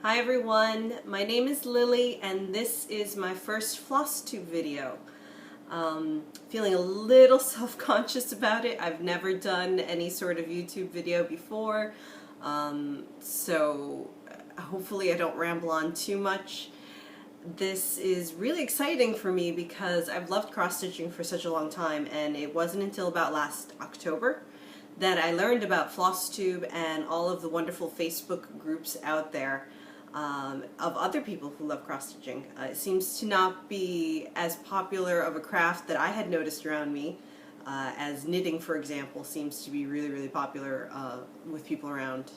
Hi everyone, my name is Lily and this is my first Flosstube video. Feeling a little self-conscious about it. I've never done any sort of YouTube video before, so hopefully I don't ramble on too much. This is really exciting for me because I've loved cross-stitching for such a long time, and it wasn't until about last October that I learned about Flosstube and all of the wonderful Facebook groups out there of other people who love cross-stitching. It seems to not be as popular of a craft that I had noticed around me, as knitting, for example, seems to be really popular with people around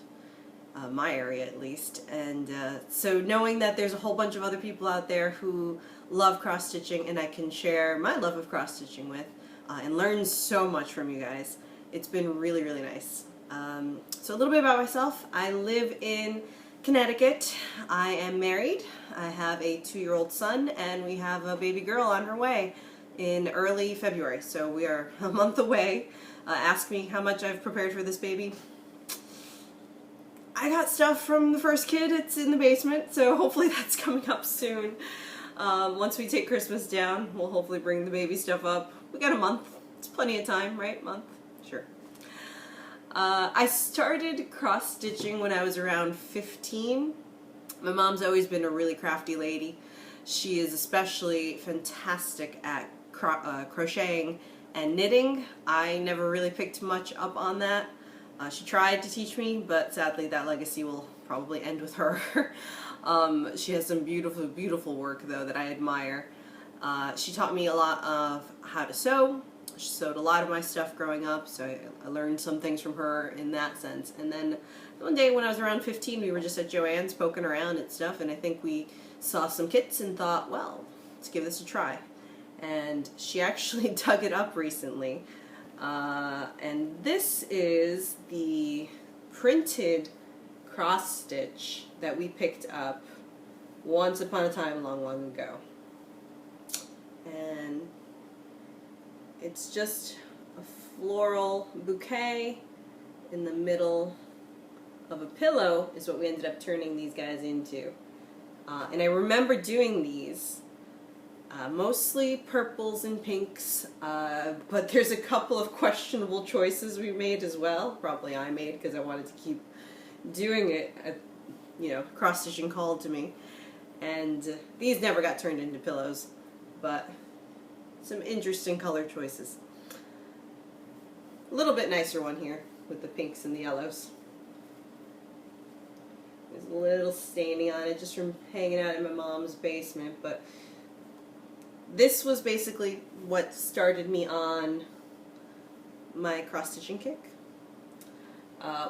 my area at least. And so knowing that there's a whole bunch of other people out there who love cross-stitching and I can share my love of cross-stitching with and learn so much from you guys, it's been really nice. So a little bit about myself. I live in Connecticut. I am married. I have a 2-year-old son and we have a baby girl on her way in early February. So we are a month away. Ask me how much I've prepared for this baby. I got stuff from the first kid. It's in the basement, so hopefully that's coming up soon. Once we take Christmas down, we'll hopefully bring the baby stuff up. We got a month. It's plenty of time, right? Month? Sure. I started cross-stitching when I was around 15. My mom's always been a really crafty lady. She is especially fantastic at crocheting and knitting. I never really picked much up on that. She tried to teach me, but sadly that legacy will probably end with her. She has some beautiful work though that I admire. She taught me a lot of how to sew. She sewed a lot of my stuff growing up, so I learned some things from her in that sense. And then one day when I was around 15, we were just at Joann's poking around at stuff, and I think we saw some kits and thought, well, let's give this a try. And she actually dug it up recently. And this is the printed cross stitch that we picked up once upon a time long ago. And it's just a floral bouquet in the middle of a pillow is what we ended up turning these guys into. And I remember doing these mostly purples and pinks, but there's a couple of questionable choices we made as well. Probably I made because I wanted to keep doing it. You know, cross-stitching called to me. And these never got turned into pillows, but some interesting color choices. A little bit nicer one here with the pinks and the yellows. There's a little staining on it just from hanging out in my mom's basement, but this was basically what started me on my cross-stitching kick.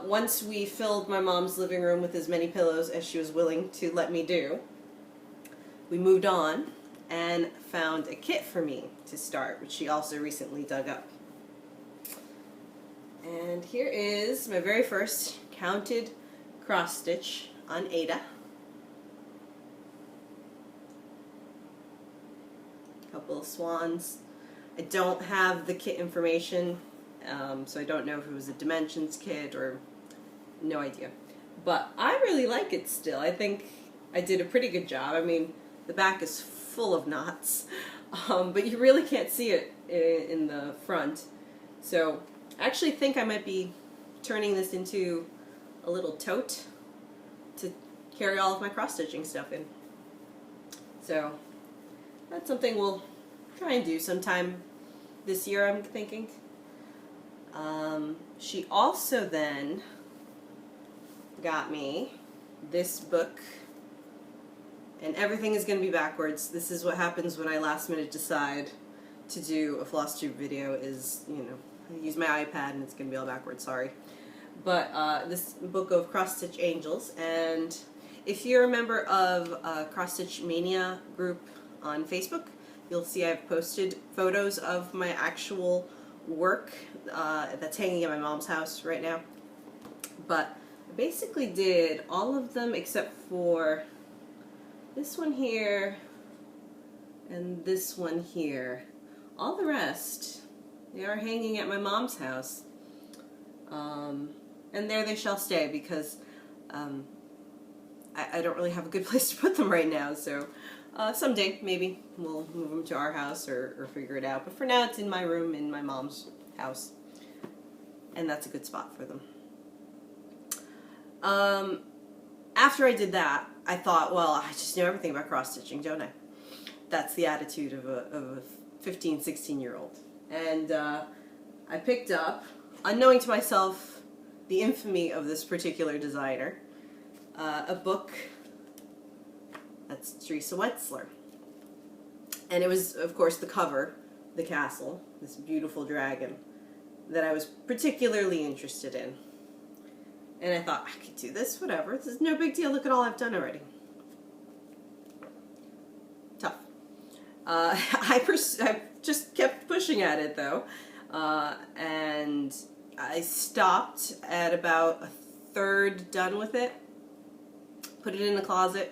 Once we filled my mom's living room with as many pillows as she was willing to let me do, we moved on and found a kit for me to start, which she also recently dug up. And here is my very first counted cross stitch on Ada. Couple of swans. I don't have the kit information, so I don't know if it was a dimensions kit or no idea. But I really like it still. I think I did a pretty good job. I mean, the back is full of knots, but you really can't see it in the front. So I actually think I might be turning this into a little tote to carry all of my cross-stitching stuff in. So that's something we'll try and do sometime this year, I'm thinking. She also then got me this book. And everything is going to be backwards. This is what happens when I last minute decide to do a Flosstube video is, you know, I use my iPad and it's going to be all backwards, sorry. But this book of Cross Stitch Angels, and if you're a member of Cross Stitch Mania group on Facebook, you'll see I've posted photos of my actual work that's hanging at my mom's house right now. But I basically did all of them except for this one here and this one here. All the rest, they are hanging at my mom's house. And there they shall stay because I don't really have a good place to put them right now, so someday maybe we'll move them to our house or figure it out. But for now, it's in my room in my mom's house, and that's a good spot for them. After I did that, I thought, well, I just know everything about cross-stitching, don't I? That's the attitude of a 15, 16-year-old. And I picked up, unknowing to myself, the infamy of this particular designer, a book that's Teresa Wentzler. And it was, of course, the cover, the castle, this beautiful dragon, that I was particularly interested in. And I thought, I could do this, whatever. This is no big deal. Look at all I've done already. Tough. I just kept pushing at it, though. And I stopped at about a third done with it. Put it in the closet.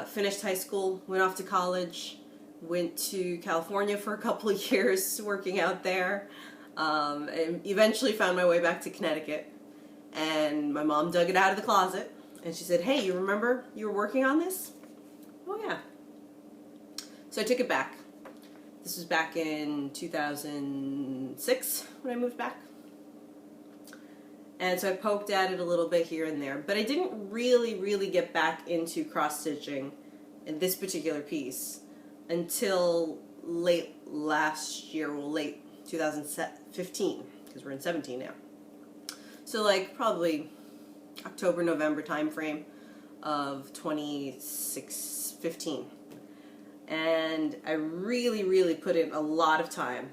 Finished high school. Went off to college. Went to California for a couple of years working out there. And eventually found my way back to Connecticut. And my mom dug it out of the closet, and she said, hey, you remember you were working on this? Oh, yeah. So I took it back. This was back in 2006 when I moved back. And so I poked at it a little bit here and there, but I didn't really get back into cross-stitching in this particular piece until late last year, well, late 2015, because we're in 17 now. So like probably October, November time frame of 2015. And I really put in a lot of time.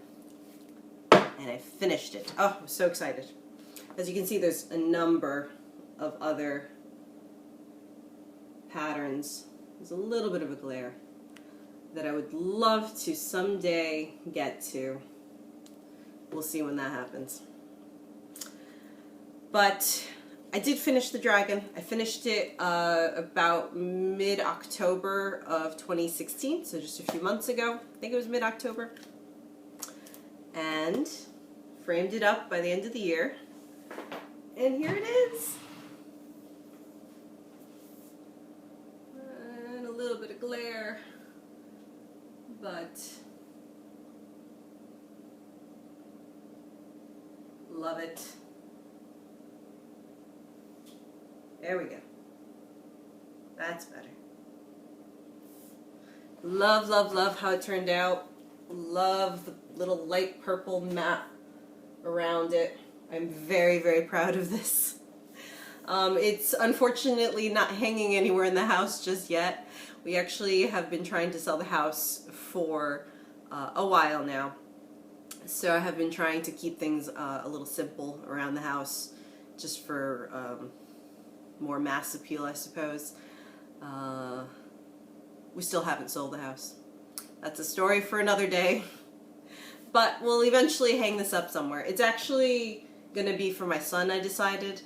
And I finished it. Oh, I'm so excited. As you can see, there's a number of other patterns. There's a little bit of a glare that I would love to someday get to. We'll see when that happens. But I did finish the dragon. I finished it about mid-October of 2016, so just a few months ago. I think it was mid-October. And framed it up by the end of the year. And here it is. And a little bit of glare, but love it. There we go. That's better. Love how it turned out. Love the little light purple mat around it. I'm very proud of this. It's unfortunately not hanging anywhere in the house just yet. We actually have been trying to sell the house for a while now. So I have been trying to keep things a little simple around the house, just for more mass appeal, I suppose. We still haven't sold the house. That's a story for another day. But we'll eventually hang this up somewhere. It's actually going to be for my son, I decided.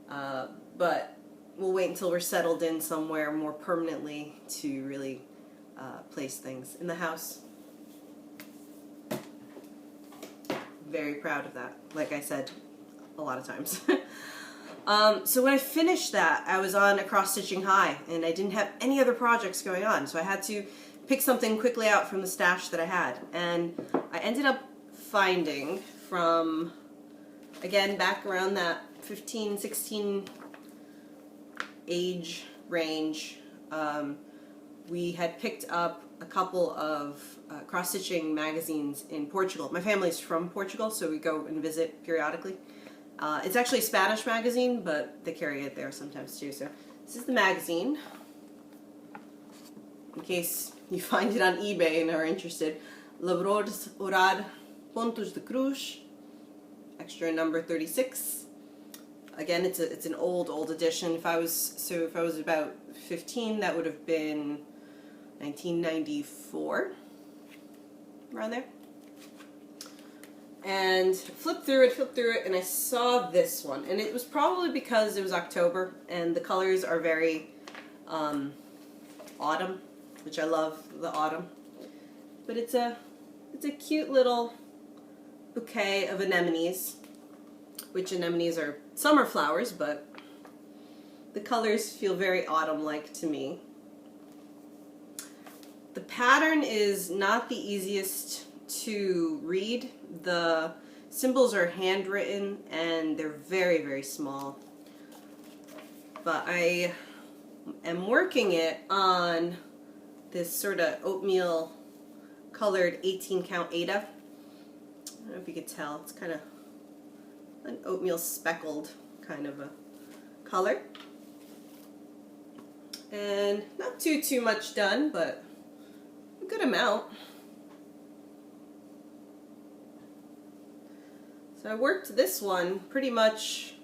But we'll wait until we're settled in somewhere more permanently to really place things in the house. Very proud of that, like I said a lot of times. So when I finished that, I was on a cross-stitching high, and I didn't have any other projects going on, so I had to pick something quickly out from the stash that I had. And I ended up finding from, again, back around that 15, 16 age range, we had picked up a couple of cross-stitching magazines in Portugal. My family's from Portugal, so we go and visit periodically. It's actually a Spanish magazine, but they carry it there sometimes too. So this is the magazine, in case you find it on eBay and are interested. Labradores Orar Puntos de Cruz, extra number 36. Again, it's an old edition. If I was about 15, that would have been 1994, around there. And flipped through it, and I saw this one. And it was probably because it was October, and the colors are very autumn, which I love the autumn. But it's a cute little bouquet of anemones, which anemones are summer flowers, but The colors feel very autumn-like to me. The pattern is not the easiest to read. The symbols are handwritten and they're very, very small. But I am working it on this sort of oatmeal colored 18 count Ada. I don't know if you could tell, it's kind of an oatmeal speckled kind of a color. And not too much done, but a good amount. So I worked this one pretty much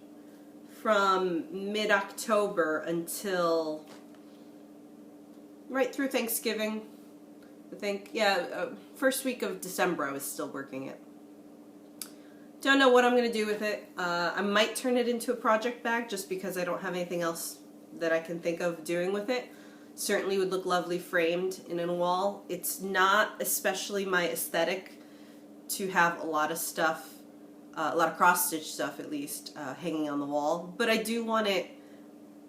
from mid-October until right through Thanksgiving. I think, yeah, first week of December I was still working it. Don't know what I'm going to do with it. I might turn it into a project bag just because I don't have anything else that I can think of doing with it. Certainly would look lovely framed in a wall. It's not especially my aesthetic to have a lot of stuff, a lot of cross-stitch stuff at least, hanging on the wall. But I do want it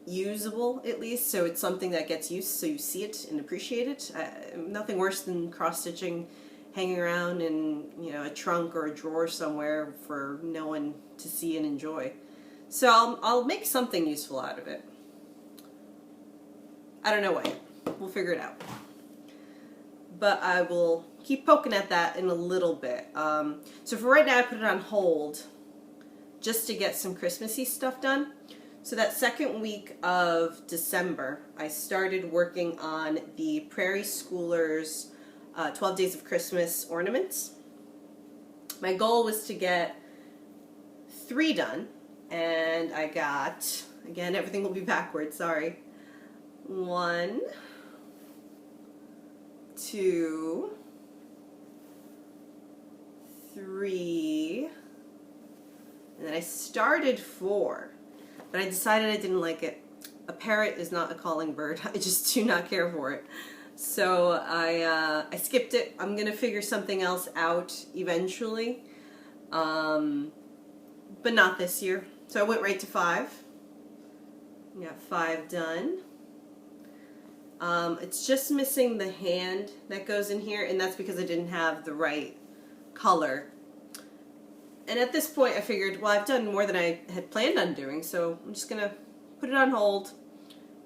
usable at least, so it's something that gets used so you see it and appreciate it. Nothing worse than cross-stitching hanging around in, you know, a trunk or a drawer somewhere for no one to see and enjoy. So I'll make something useful out of it. I don't know what yet. We'll figure it out. But I will keep poking at that in a little bit. So for right now I put it on hold just to get some Christmassy stuff done. So that second week of December I started working on the Prairie Schoolers 12 Days of Christmas ornaments. My goal was to get 3 done, and I got, again, everything will be backwards, sorry. 1, 2, 3, and then I started 4, but I decided I didn't like it. A parrot is not a calling bird. I just do not care for it. So I skipped it. I'm gonna figure something else out eventually, but not this year. So I went right to 5. I got 5 done. It's just missing the hand that goes in here, and that's because I didn't have the right color. And at this point I figured, well, I've done more than I had planned on doing, so I'm just gonna put it on hold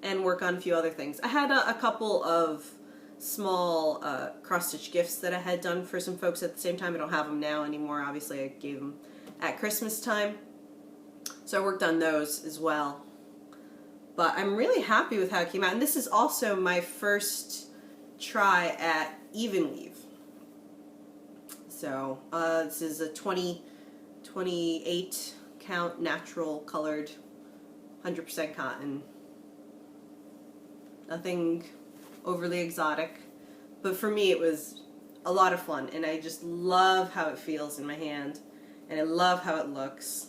and work on a few other things. I had a couple of small cross-stitch gifts that I had done for some folks at the same time. I don't have them now anymore. Obviously I gave them at Christmas time. So I worked on those as well. But I'm really happy with how it came out. And this is also my first try at even weave. So this is a 28 count natural colored 100% cotton. Nothing overly exotic, but for me it was a lot of fun, and I just love how it feels in my hand, and I love how it looks.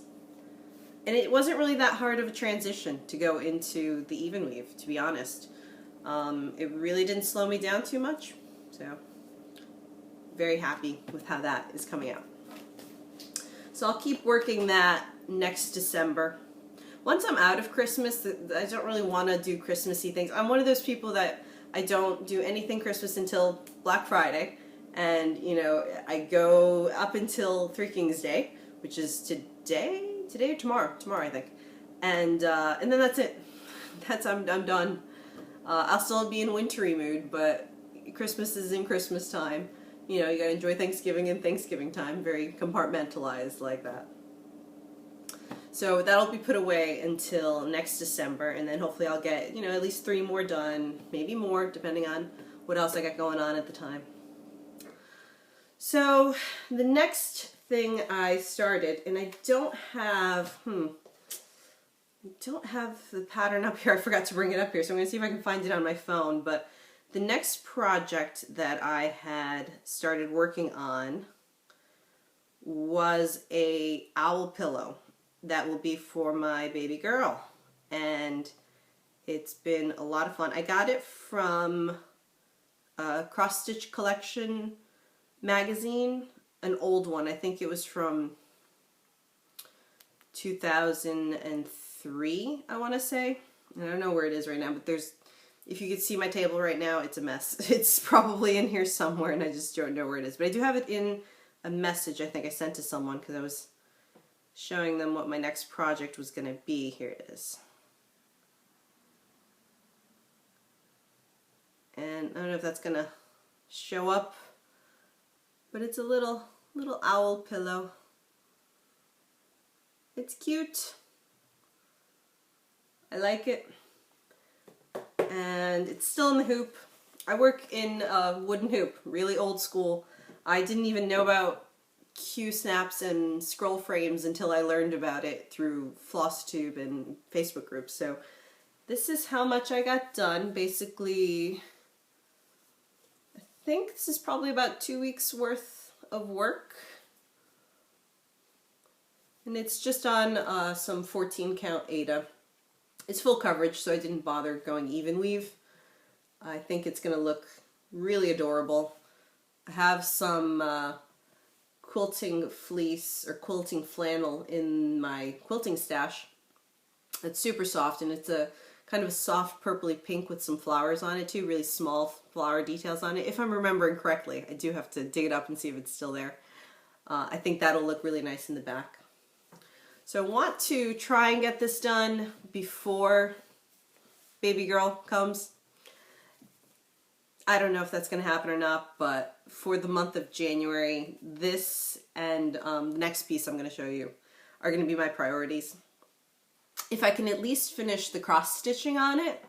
And it wasn't really that hard of a transition to go into the even weave, to be honest. It really didn't slow me down too much, so very happy with how that is coming out. So I'll keep working that next December. Once I'm out of Christmas, I don't really want to do Christmassy things. I'm one of those people that I don't do anything Christmas until Black Friday, and you know, I go up until Three Kings Day, which is today or tomorrow I think, and then that's it. I'm done. I'll still be in wintry mood, but Christmas is in Christmas time. You know, you gotta enjoy Thanksgiving in Thanksgiving time, very compartmentalized like that. So that'll be put away until next December, and then hopefully I'll get, you know, at least 3 more done, maybe more, depending on what else I got going on at the time. So the next thing I started, and I don't have the pattern up here. I forgot to bring it up here, so I'm going to see if I can find it on my phone. But the next project that I had started working on was a owl pillow that will be for my baby girl, and it's been a lot of fun. I got it from a Cross Stitch Collection magazine, an old one. I think it was from 2003, I want to say. I don't know where it is right now, but if you could see my table right now, it's a mess. It's probably in here somewhere and I just don't know where it is. But I do have it in a message I think I sent to someone because I was showing them what my next project was going to be. Here it is. And I don't know if that's going to show up, but it's a little owl pillow. It's cute. I like it. And it's still in the hoop. I work in a wooden hoop, really old school. I didn't even know about Q-snaps and scroll frames until I learned about it through Flosstube and Facebook groups. So this is how much I got done. Basically, I think this is probably about 2 weeks worth of work. And it's just on some 14 count Ada. It's full coverage, so I didn't bother going even weave. I think it's going to look really adorable. I have some quilting fleece or quilting flannel in my quilting stash. It's super soft, and it's a kind of a soft purpley pink with some flowers on it too, really small flower details on it. If I'm remembering correctly, I do have to dig it up and see if it's still there. I think that'll look really nice in the back. So I want to try and get this done before baby girl comes. I don't know if that's going to happen or not, but for the month of January, this and the next piece I'm going to show you are going to be my priorities. If I can at least finish the cross stitching on it,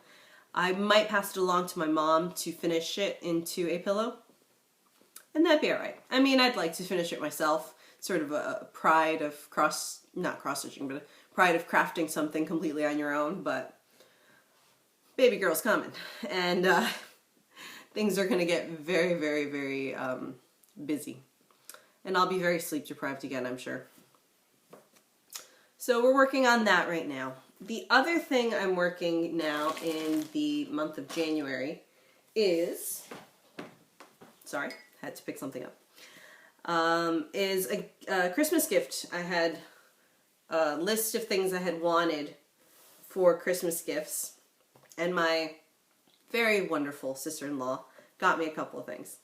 I might pass it along to my mom to finish it into a pillow. And that'd be alright. I mean, I'd like to finish it myself. Sort of a pride of not cross-stitching, but a pride of crafting something completely on your own, but baby girl's coming. And things are going to get very, very, very busy. And I'll be very sleep deprived again, I'm sure. So we're working on that right now. The other thing I'm working now in the month of January is, sorry, had to pick something up. Is a Christmas gift. I had a list of things I had wanted for Christmas gifts, and my very wonderful sister-in-law got me a couple of things.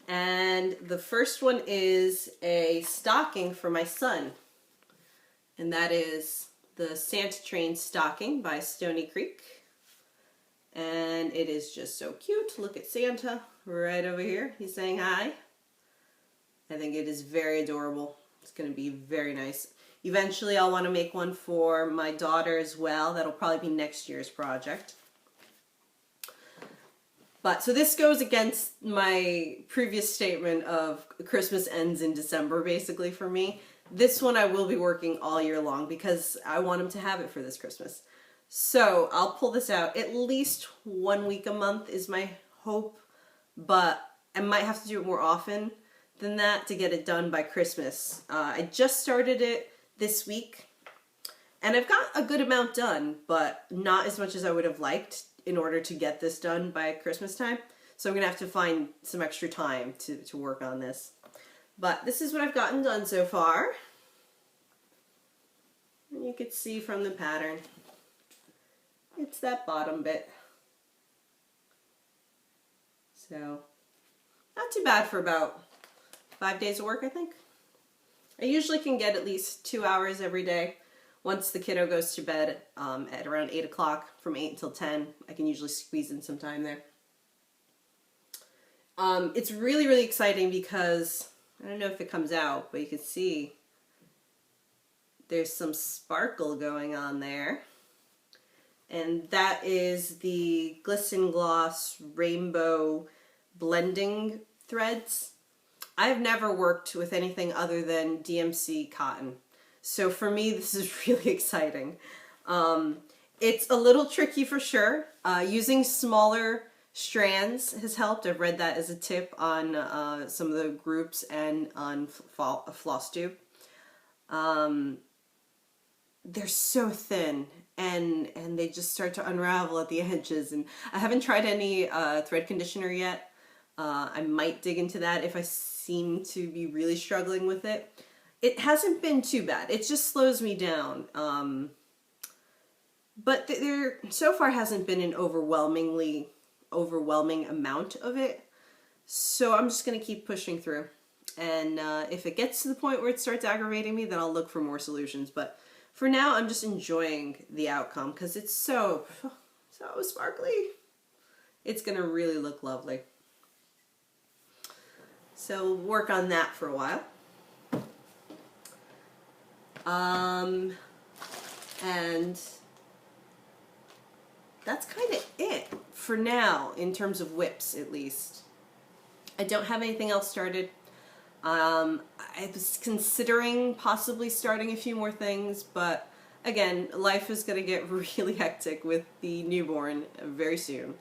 And the first one is a stocking for my son, and that is the Santa Train stocking by Stoney Creek. And it is just so cute. Look at Santa right over here. He's saying hi. I think it is very adorable. It's going to be very nice. Eventually I'll want to make one for my daughter as well. That'll probably be next year's project. But so this goes against my previous statement of Christmas ends in December basically for me. This one I will be working all year long because I want him to have it for this Christmas. So I'll pull this out at least 1 week a month is my hope, but I might have to do it more often than that to get it done by Christmas. I just started it this week and I've got a good amount done, but not as much as I would have liked in order to get this done by Christmas time. So I'm gonna have to find some extra time to work on this. But this is what I've gotten done so far. And you could see from the pattern, it's that bottom bit. So, not too bad for about 5 days of work, I think. I usually can get at least 2 hours every day. Once the kiddo goes to bed at around 8 o'clock, from 8 until 10, I can usually squeeze in some time there. It's really, really exciting because, I don't know if it comes out, but you can see there's some sparkle going on there. And that is the Glisten Gloss Rainbow Blending Threads. I've never worked with anything other than DMC cotton. So for me, this is really exciting. It's a little tricky for sure. Using smaller strands has helped. I've read that as a tip on some of the groups and on Flosstube. They're so thin and they just start to unravel at the edges. And I haven't tried any thread conditioner yet. I might dig into that if I seem to be really struggling with it. It hasn't been too bad. It just slows me down. But there so far hasn't been an overwhelming amount of it. So I'm just going to keep pushing through. And if it gets to the point where it starts aggravating me, then I'll look for more solutions. But for now, I'm just enjoying the outcome because it's so sparkly. It's going to really look lovely. So we'll work on that for a while. And that's kind of it for now, in terms of whips, at least. I don't have anything else started. I was considering possibly starting a few more things, but again, life is going to get really hectic with the newborn very soon.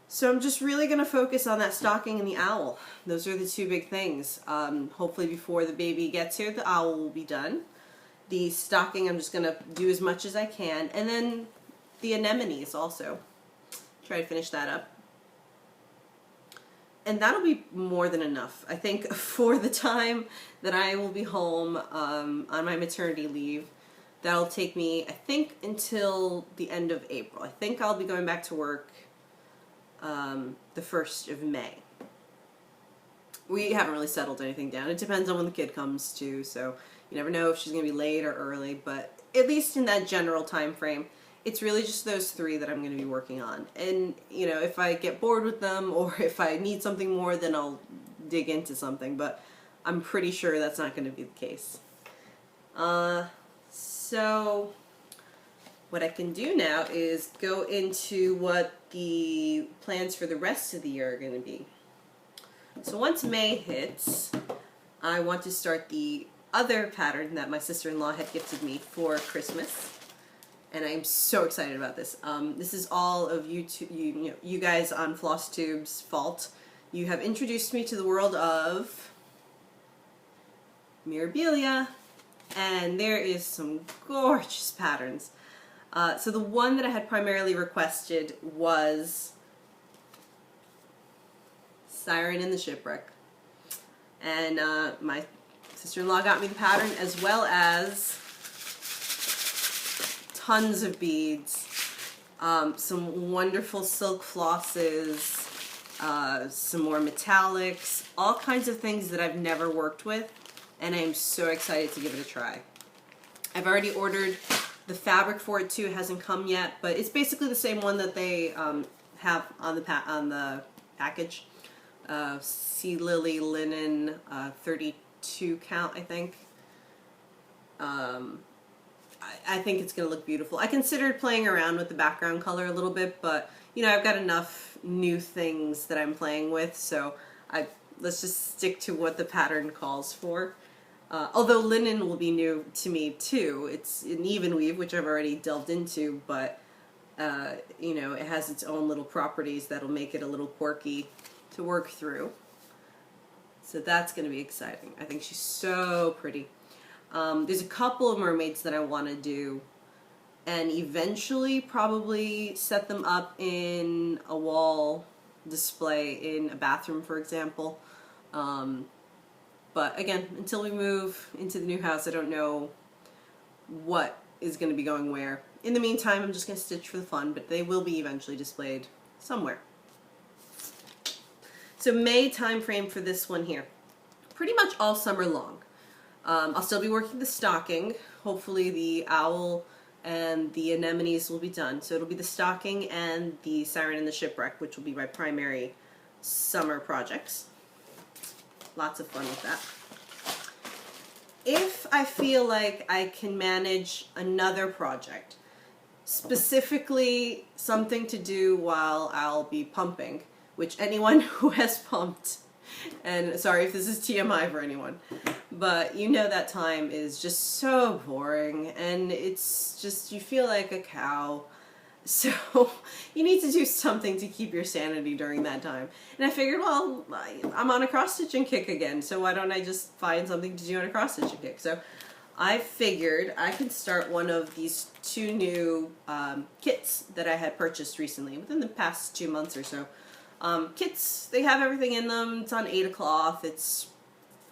So I'm just really going to focus on that stocking and the owl. Those are the two big things. Hopefully before the baby gets here, the owl will be done. The stocking, I'm just going to do as much as I can. And then the anemones also. Try to finish that up. And that'll be more than enough, I think, for the time that I will be home on my maternity leave. That'll take me, I think, until the end of April. I think I'll be going back to work the 1st of May. We haven't really settled anything down. It depends on when the kid comes too, so you never know if she's going to be late or early, but at least in that general time frame, it's really just those 3 that I'm going to be working on. And, you know, if I get bored with them or if I need something more, then I'll dig into something, but I'm pretty sure that's not going to be the case. So what I can do now is go into what the plans for the rest of the year are going to be. So once May hits, I want to start the other pattern that my sister-in-law had gifted me for Christmas. And I'm so excited about this. This is all of you guys on Flosstube's fault. You have introduced me to the world of Mirabilia, and there is some gorgeous patterns. So the one that I had primarily requested was Siren in the Shipwreck. And my sister-in-law got me the pattern, as well as tons of beads, some wonderful silk flosses, some more metallics, all kinds of things that I've never worked with, and I'm so excited to give it a try. I've already ordered the fabric for it too. It hasn't come yet, but it's basically the same one that they have on the package. Sea Lily linen, 32 count, I think. I think it's going to look beautiful. I considered playing around with the background color a little bit, but you know, I've got enough new things that I'm playing with, so let's just stick to what the pattern calls for. Although linen will be new to me too. It's an even weave, which I've already delved into, but you know, it has its own little properties that'll make it a little quirky to work through. So that's going to be exciting. I think she's so pretty. There's a couple of mermaids that I want to do, and eventually probably set them up in a wall display in a bathroom, for example. But again, until we move into the new house, I don't know what is going to be going where. In the meantime, I'm just going to stitch for the fun, but they will be eventually displayed somewhere. So May time frame for this one here. Pretty much all summer long. I'll still be working the stocking. Hopefully the owl and the anemones will be done. So it'll be the stocking and the Siren and the Shipwreck, which will be my primary summer projects. Lots of fun with that. If I feel like I can manage another project, specifically something to do while I'll be pumping, which anyone who has pumped, and sorry if this is TMI for anyone, but you know that time is just so boring, and it's just, you feel like a cow. So you need to do something to keep your sanity during that time. And I figured, well, I'm on a cross-stitching kick again, so why don't I just find something to do on a cross-stitching kick? So I figured I could start one of these 2 new kits that I had purchased recently, within the past 2 months or so. Kits, they have everything in them. It's on Ada cloth. It's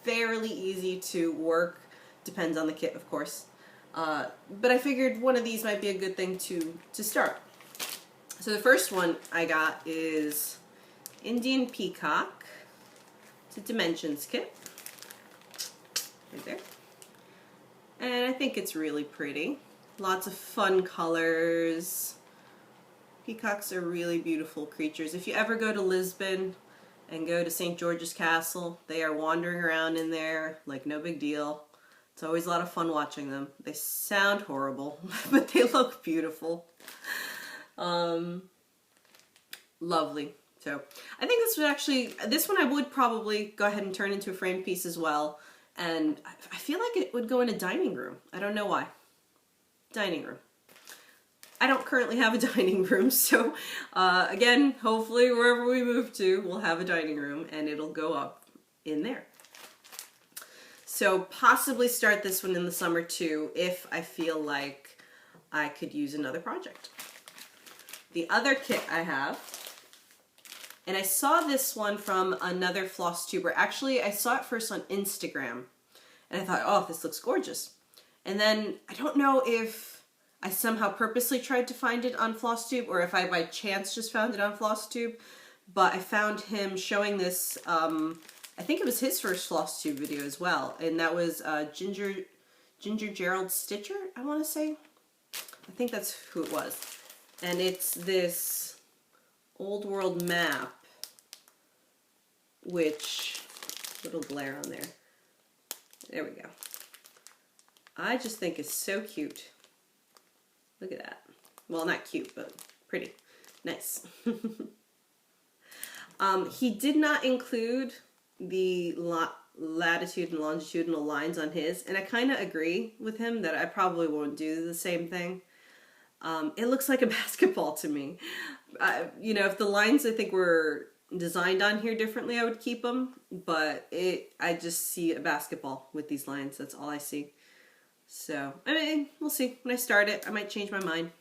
fairly easy to work. Depends on the kit, of course. But I figured one of these might be a good thing to start. So the first one I got is Indian Peacock. It's a Dimensions kit. Right there. And I think it's really pretty. Lots of fun colors. Peacocks are really beautiful creatures. If you ever go to Lisbon and go to St. George's Castle, they are wandering around in there like no big deal. It's always a lot of fun watching them. They sound horrible, but they look beautiful. Lovely. So I think this one I would probably go ahead and turn into a framed piece as well. And I feel like it would go in a dining room. I don't know why. Dining room. I don't currently have a dining room, so again, hopefully wherever we move to, we'll have a dining room and it'll go up in there. So possibly start this one in the summer too, if I feel like I could use another project. The other kit I have, and I saw this one from another Flosstuber. Actually, I saw it first on Instagram, and I thought, oh, this looks gorgeous. And then I don't know if I somehow purposely tried to find it on Flosstube or if I by chance just found it on Flosstube, but I found him showing this, I think it was his first Flosstube video as well, and that was Ginger Gerald Stitcher, I want to say. I think that's who it was. And it's this old world map, which, little glare on there. There we go. I just think it's so cute. Look at that. Well, not cute, but pretty. Nice. He did not include the latitude and longitudinal lines on his, and I kind of agree with him that I probably won't do the same thing. It looks like a basketball to me. You know, if the lines I think were designed on here differently, I would keep them, but I just see a basketball with these lines. That's all I see. So, I mean, we'll see. When I start it, I might change my mind.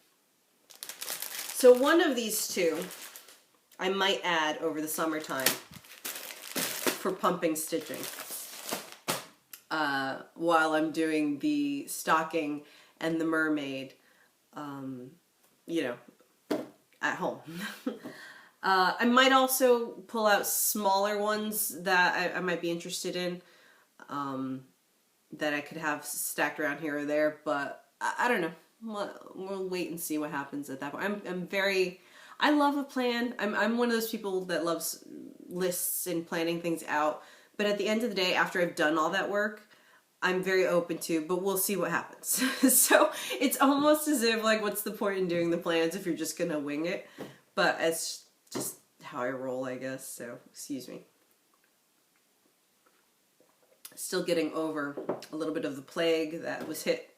So one of these two I might add over the summertime for pumping stitching while I'm doing the stocking and the mermaid, you know, at home. I might also pull out smaller ones that I might be interested in, that I could have stacked around here or there, but I don't know. We'll wait and see what happens at that point. I love a plan. I'm one of those people that loves lists and planning things out, but at the end of the day, after I've done all that work, I'm very open to, but we'll see what happens. So it's almost as if, like, what's the point in doing the plans if you're just gonna wing it? But it's just how I roll, I guess, so excuse me. Still getting over a little bit of the plague that was hit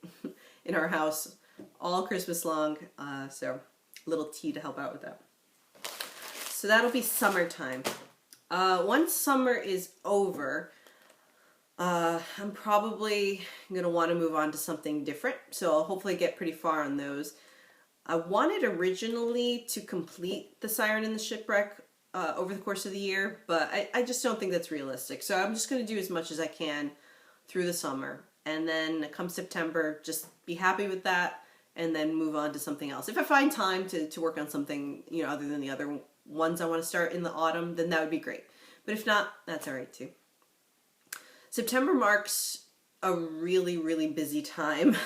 in our house all Christmas long, so a little tea to help out with that. So that'll be summertime. Once summer is over, I'm probably going to want to move on to something different, so I'll hopefully get pretty far on those. I wanted originally to complete the Siren and the Shipwreck over the course of the year, but I just don't think that's realistic. So I'm just going to do as much as I can through the summer, and then come September, just be happy with that, and then move on to something else. If I find time to work on something, you know, other than the other ones I want to start in the autumn, then that would be great. But if not, that's all right too. September marks a really, really busy time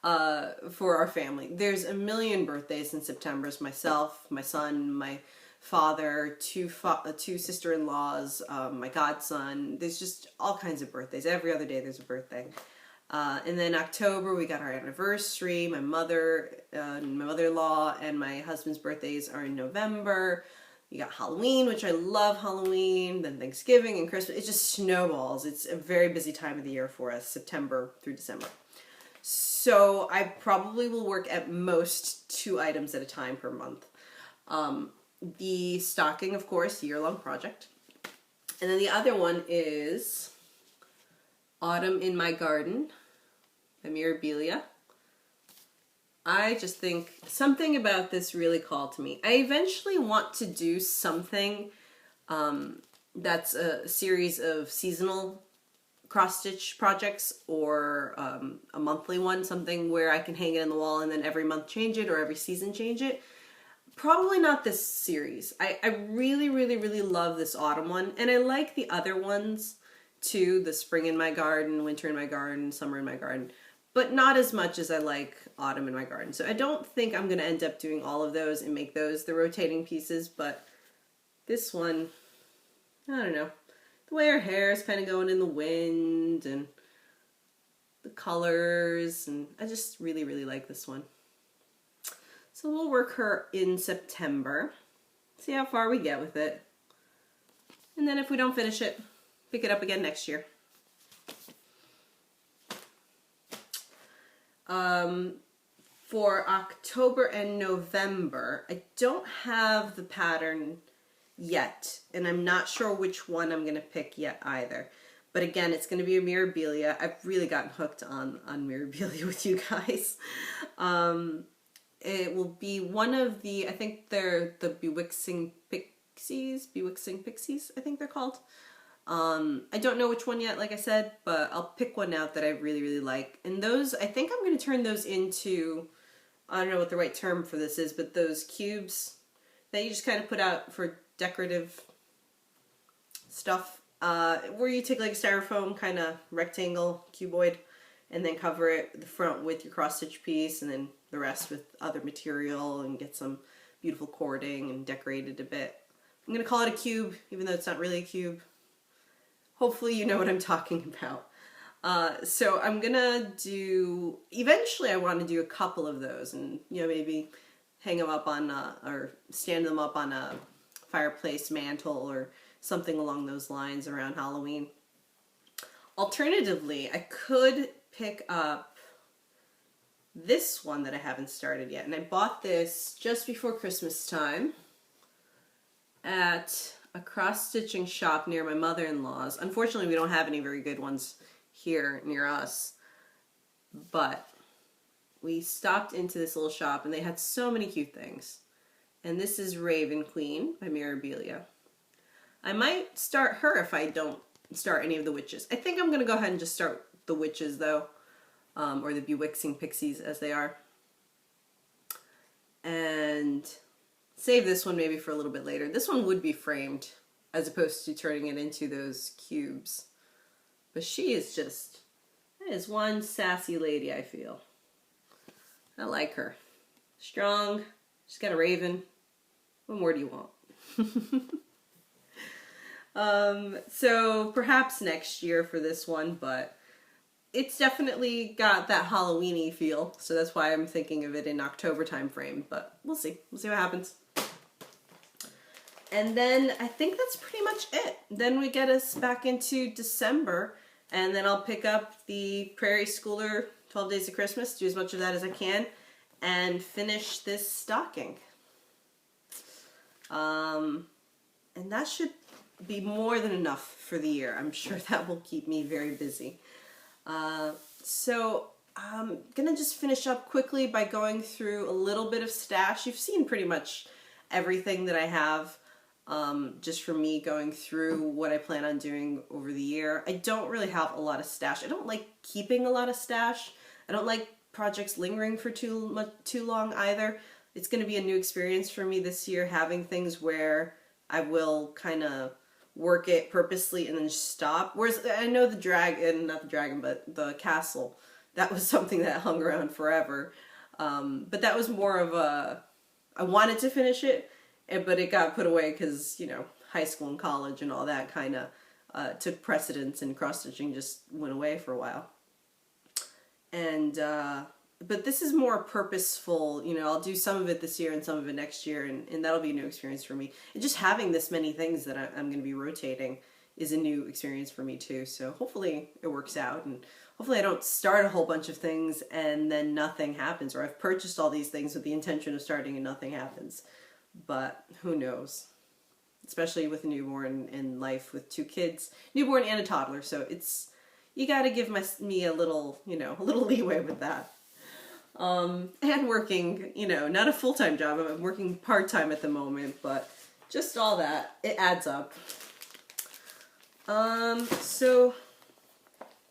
for our family. There's a million birthdays in September. It's myself, my son, my father, two sister-in-laws, my godson. There's just all kinds of birthdays. Every other day there's a birthday. And then October we got our anniversary. My mother, my mother-in-law, and my husband's birthdays are in November. You got Halloween, which I love Halloween, then Thanksgiving and Christmas. It just snowballs. It's a very busy time of the year for us, September through December. So I probably will work at most 2 items at a time per month. The stocking, of course, year-long project. And then the other one is Autumn in My Garden by Mirabilia. I just think something about this really called to me. I eventually want to do something that's a series of seasonal cross-stitch projects or a monthly one, something where I can hang it in the wall and then every month change it or every season change it. Probably not this series. I really, really, really love this autumn one, and I like the other ones too, the spring in my garden, winter in my garden, summer in my garden, but not as much as I like autumn in my garden. So I don't think I'm going to end up doing all of those and make those the rotating pieces, but this one, I don't know. The way her hair is kind of going in the wind and the colors, and I just really, really like this one. So we'll work her in September, see how far we get with it, and then if we don't finish it, pick it up again next year. For October and November, I don't have the pattern yet, and I'm not sure which one I'm going to pick yet either. But again, it's going to be a Mirabilia. I've really gotten hooked on Mirabilia with you guys. It will be one of the, I think they're the Bewixing Pixies, I think they're called. I don't know which one yet, like I said, but I'll pick one out that I really, really like. And those, I think I'm going to turn those into, I don't know what the right term for this is, but those cubes that you just kind of put out for decorative stuff, where you take like a styrofoam kind of rectangle cuboid and then cover it, the front with your cross-stitch piece and then the rest with other material and get some beautiful cording and decorate it a bit. I'm going to call it a cube, even though it's not really a cube. Hopefully you know what I'm talking about. So I'm gonna do, eventually I want to do a couple of those and, you know, maybe hang them up on, or stand them up on a fireplace mantle or something along those lines around Halloween. Alternatively, I could pick up this one that I haven't started yet. And I bought this just before Christmas time at a cross-stitching shop near my mother-in-law's. Unfortunately, we don't have any very good ones here near us, but we stopped into this little shop and they had so many cute things. And this is Raven Queen by Mirabilia. I might start her if I don't start any of the witches. I think I'm going to go ahead and just start the witches though, or the Bewixing Pixies as they are. And save this one maybe for a little bit later. This one would be framed as opposed to turning it into those cubes. But she is just, that is one sassy lady, I feel. I like her. Strong, she's got a raven. What more do you want? So perhaps next year for this one, but it's definitely got that Halloween-y feel, so that's why I'm thinking of it in October time frame, but we'll see. We'll see what happens. And then I think that's pretty much it. Then we get us back into December, and then I'll pick up the Prairie Schooler 12 Days of Christmas, do as much of that as I can, and finish this stocking. And that should be more than enough for the year. I'm sure that will keep me very busy. So I'm gonna just finish up quickly by going through a little bit of stash. You've seen pretty much everything that I have, just for me going through what I plan on doing over the year. I don't really have a lot of stash. I don't like keeping a lot of stash. I don't like projects lingering for too long either. It's going to be a new experience for me this year, having things where I will kind of work it purposely and then just stop. Whereas I know the dragon, not the dragon, but the castle, that was something that hung around forever. But that was more of a, I wanted to finish it, but it got put away because, you know, high school and college and all that kind of took precedence, and cross-stitching just went away for a while. And, but this is more purposeful, you know, I'll do some of it this year and some of it next year, and that'll be a new experience for me. And just having this many things that I'm going to be rotating is a new experience for me too, so hopefully it works out, and hopefully I don't start a whole bunch of things and then nothing happens, or I've purchased all these things with the intention of starting and nothing happens. But who knows? Especially with a newborn in life with 2 kids, newborn and a toddler, so it's, you gotta give me a little, you know, a little leeway with that. And working, you know, not a full-time job, I'm working part-time at the moment, but just all that, it adds up. So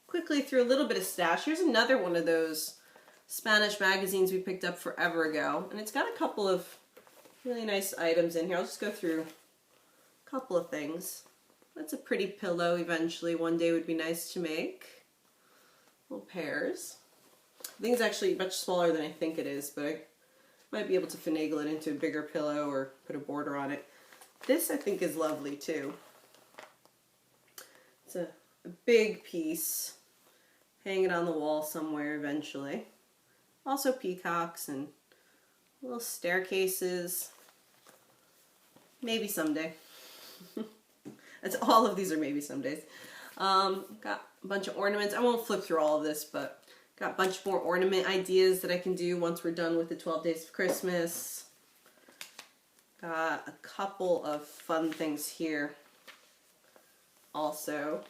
quickly through a little bit of stash. Here's another one of those Spanish magazines we picked up forever ago. And it's got a couple of really nice items in here. I'll just go through a couple of things. That's a pretty pillow eventually. One day would be nice to make. Little pears. I think it's actually much smaller than I think it is, but I might be able to finagle it into a bigger pillow or put a border on it. This I think is lovely too. It's a big piece. Hang it on the wall somewhere eventually. Also peacocks and little staircases. Maybe someday. That's all of these are maybe some days. Got a bunch of ornaments. I won't flip through all of this, but got a bunch more ornament ideas that I can do once we're done with the 12 Days of Christmas. Got a couple of fun things here also.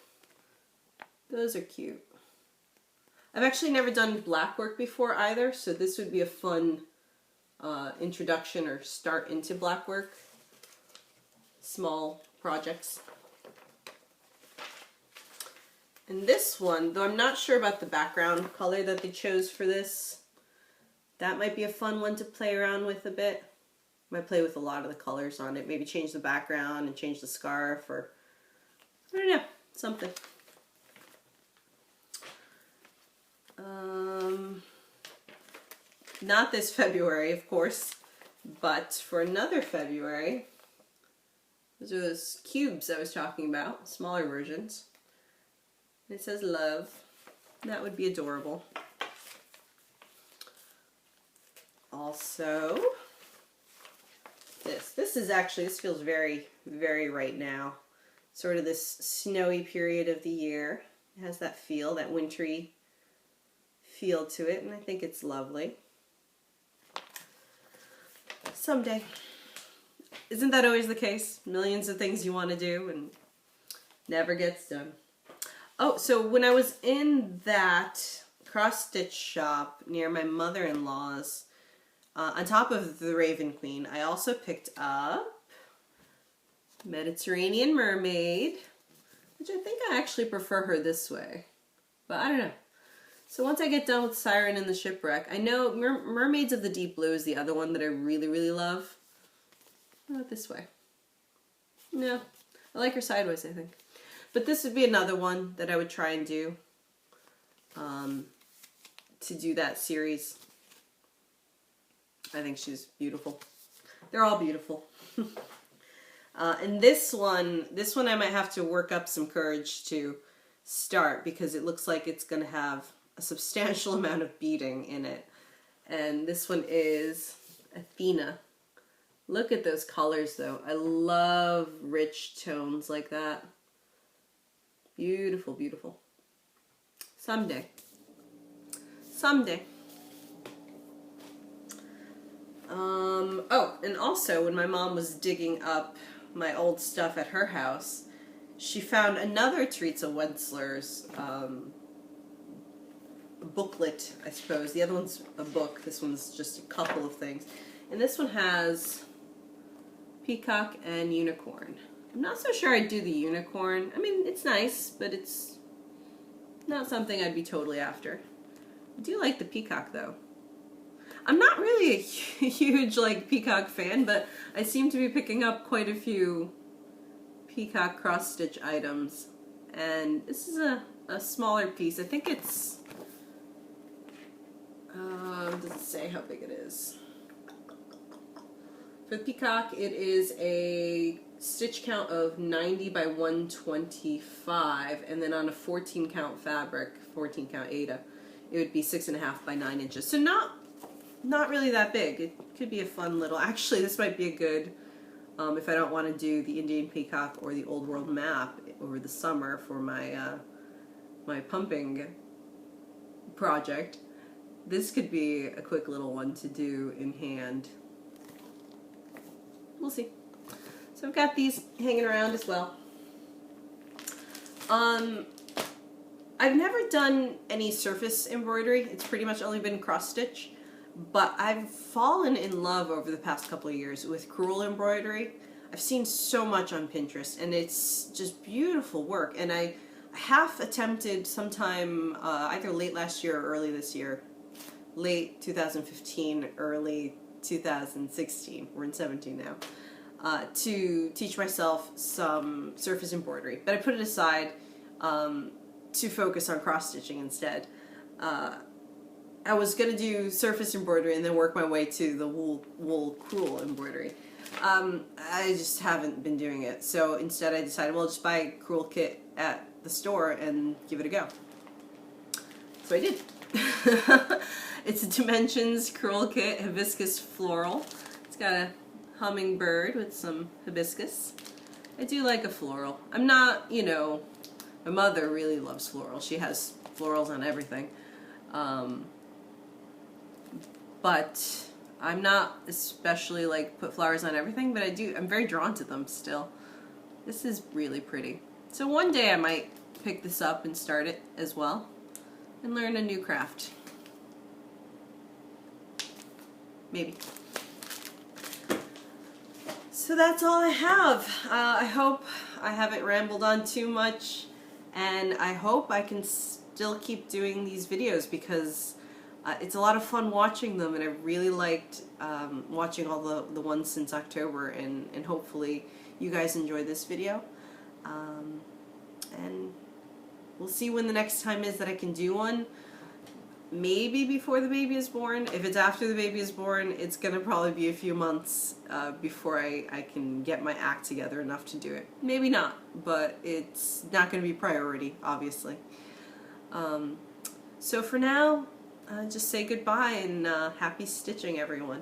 Those are cute. I've actually never done black work before either, so this would be a fun introduction or start into black work. Small projects. And this one, though I'm not sure about the background color that they chose for this, that might be a fun one to play around with a bit. Might play with a lot of the colors on it. Maybe change the background and change the scarf, or I don't know, something. Not this February, of course, but for another February, those are those cubes I was talking about, smaller versions. It says love. That would be adorable. Also, this is actually, this feels very, very right now. Sort of this snowy period of the year. It has that feel, that wintry feel to it, and I think it's lovely. Someday. Isn't that always the case? Millions of things you want to do and never gets done. Oh, so when I was in that cross-stitch shop near my mother-in-law's, on top of the Raven Queen, I also picked up Mediterranean Mermaid, which I think I actually prefer her this way, but I don't know. So once I get done with Siren and the Shipwreck, I know Mermaids of the Deep Blue is the other one that I really, really love. Not this way. No, I like her sideways, I think. But this would be another one that I would try and do to do that series. I think she's beautiful. They're all beautiful. And this one I might have to work up some courage to start because it looks like it's going to have a substantial amount of beading in it. And this one is Athena. Look at those colors though. I love rich tones like that. Beautiful, beautiful. Someday. Someday. Oh, and also when my mom was digging up my old stuff at her house, she found another Teresa Wentzler's booklet, I suppose. The other one's a book. This one's just a couple of things. And this one has Peacock and Unicorn. I'm not so sure I'd do the Unicorn. I mean, it's nice, but it's not something I'd be totally after. I do like the Peacock, though. I'm not really a huge, Peacock fan, but I seem to be picking up quite a few Peacock cross-stitch items. And this is a smaller piece. I think it's... does it say how big it is? For the Peacock, it is a stitch count of 90 by 125, and then on a 14 count fabric, 14 count Aida, it would be 6.5 by 9 inches. So not really that big. It could be a fun little, actually this might be a good, if I don't want to do the Indian Peacock or the Old World Map over the summer for my, my pumping project, this could be a quick little one to do in hand. We'll see. So I've got these hanging around as well. I've never done any surface embroidery. It's pretty much only been cross stitch, but I've fallen in love over the past couple of years with crewel embroidery. I've seen so much on Pinterest and it's just beautiful work, and I half attempted sometime either late last year or early this year. Late 2015, early 2016. We're in 17 now. To teach myself some surface embroidery. But I put it aside to focus on cross-stitching instead. I was going to do surface embroidery and then work my way to the wool crewel embroidery. I just haven't been doing it. So instead I decided, well, just buy a crewel kit at the store and give it a go. So I did. It's a Dimensions crewel kit, hibiscus floral. It's got a hummingbird with some hibiscus. I do like a floral. I'm not, you know, my mother really loves floral. She has florals on everything. But I'm not especially like put flowers on everything, but I'm very drawn to them still. This is really pretty. So one day I might pick this up and start it as well and learn a new craft. Maybe. So that's all I have. I hope I haven't rambled on too much, and I hope I can still keep doing these videos because it's a lot of fun watching them, and I really liked watching all the ones since October, and hopefully you guys enjoy this video. And we'll see when the next time is that I can do one. Maybe before the baby is born. If it's after the baby is born, it's gonna probably be a few months before I can get my act together enough to do it. Maybe not, but it's not gonna be priority, obviously. So for now, just say goodbye and happy stitching, everyone.